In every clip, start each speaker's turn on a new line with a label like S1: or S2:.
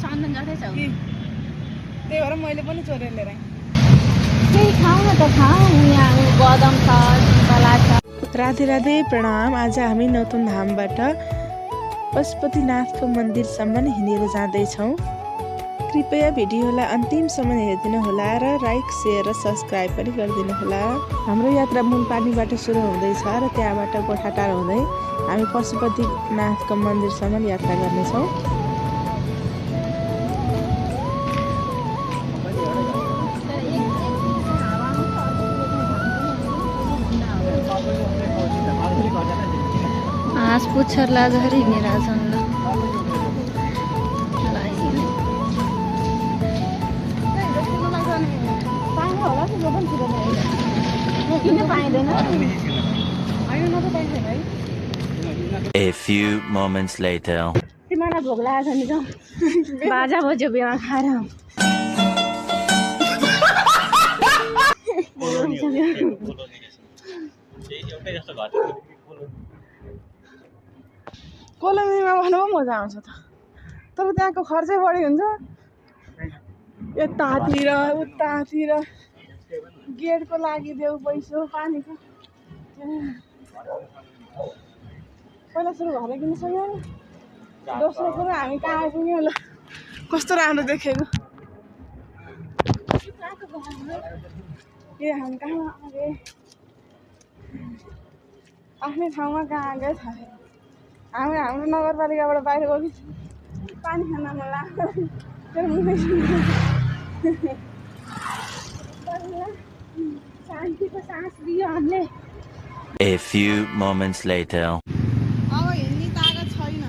S1: चन्दन जस्तै छ
S2: त्यही भएर मैले पनि चोरेर लिएर आएँ।
S1: केही खाऊ न त खाऊ यहाँ बदम छ सुन्तला छ।
S2: राधे राधे प्रणाम। आज हामी नौतन धामबाट पशुपतिनाथको मन्दिरसम्म हिँडेर जाँदैछौँ। कृपया भिडियोलाई अन्तिमसम्म हेरिदिनु होला र लाइक सेयर र सब्सक्राइब पनि गरिदिनु होला। हाम्रो यात्रा मुलपानीबाट सुरु हुँदैछ र त्यहाँबाट गोठाटार हुँदै हामी पशुपतिनाथको मन्दिरसम्म यात्रा गर्नेछौँ।
S1: हाँस पुच्छर लाजरी हिँडिरहेछन् ल
S3: A few moments later.
S1: तिमीलाई भोक लागेको छ नि त बाजा बज्यो बेमा खाएर
S2: कोलोनीमा भन्नु मजा आउँछ त, तर त्यहाँको खर्चै बढी हुन्छ। यतातिर उतातिर गेटको लागि देऊ पैसा पानीको। पहिला सुरु घर किनिसक्यो। दोस्रो कुरो हामी कहाँ आइपुग्यौँ ल, कस्तो राम्रो देखेको। ए हामी कहाँ आए, आफ्नै ठाउँमा कहाँ गए थाहा छैन। हामी हाम्रो नगरपालिकाबाट बाहिर गयो कि पानी खान मन लाग्यो। शान्तिको सास लियो हामीले।
S3: A few moments later.
S2: अब हिँड्ने तागत छैन।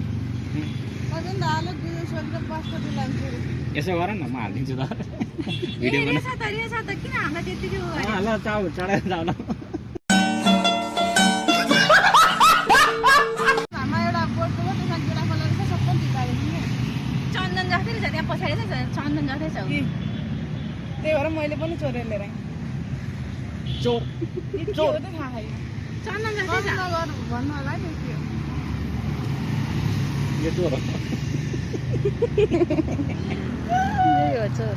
S2: कति हालो दुई सोधेर बस्नु लान्छु।
S4: यसो गर न, म हालिदिन्छु त भिडियो बना।
S1: रहेछ त किन हामीलाई त्यतिकै
S4: ल चाउ चढाएर जाऊ न।
S1: चन्दन जस्तै रहेछ त्यहाँ पछाडि चाहिँ चन्दन जस्तै छ।
S2: त्यही भएर मैले पनि चोरेर लिएर आएँ।
S4: चोर
S2: चोर त थाहा छैन।
S1: चन्दन जस्तै छ
S2: नगर भन्नु होला नि के हो।
S4: यो चोर हो।
S1: यही हो चोर।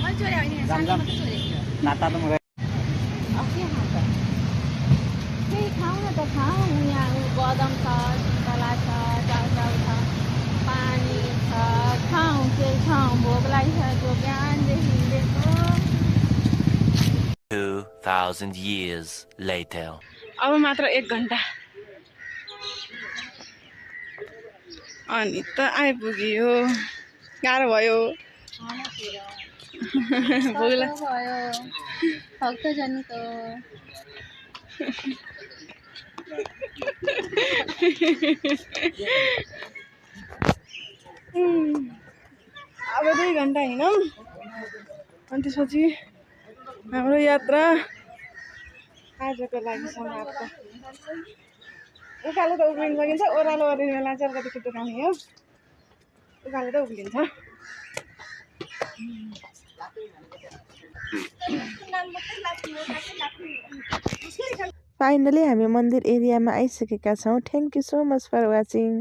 S1: मैले चोरे होइन सानो मात्रै चोरे।
S4: नाता त म
S1: केही खाऊ न त खाऊ यहाँ बदम छ सुन्तला छ चाउचाउ छ पानी छ खाऊ केही खाऊ भोक लागिसकेको बिहानदेखि हिँडेको।
S3: 2000 years later.
S2: अब मात्र 1 घन्टा अनि त आइपुग्यो। गाह्रो भयो।
S1: भयो भक्त जनीको
S2: अब 2 घन्टा हिँडौँ अनि त्यसपछि हाम्रो यात्रा आजको लागि समाप्त। उकालो त उक्लिन सकिन्छ, ओह्रालो ओर्लिने बेला चाहिँ अलिकति खुट्टो काम्ने हो। उकालो त उक्लिन्छ। फाइनली हामी मन्दिर एरियामा आइसकेका छौँ। Thank you so much for watching.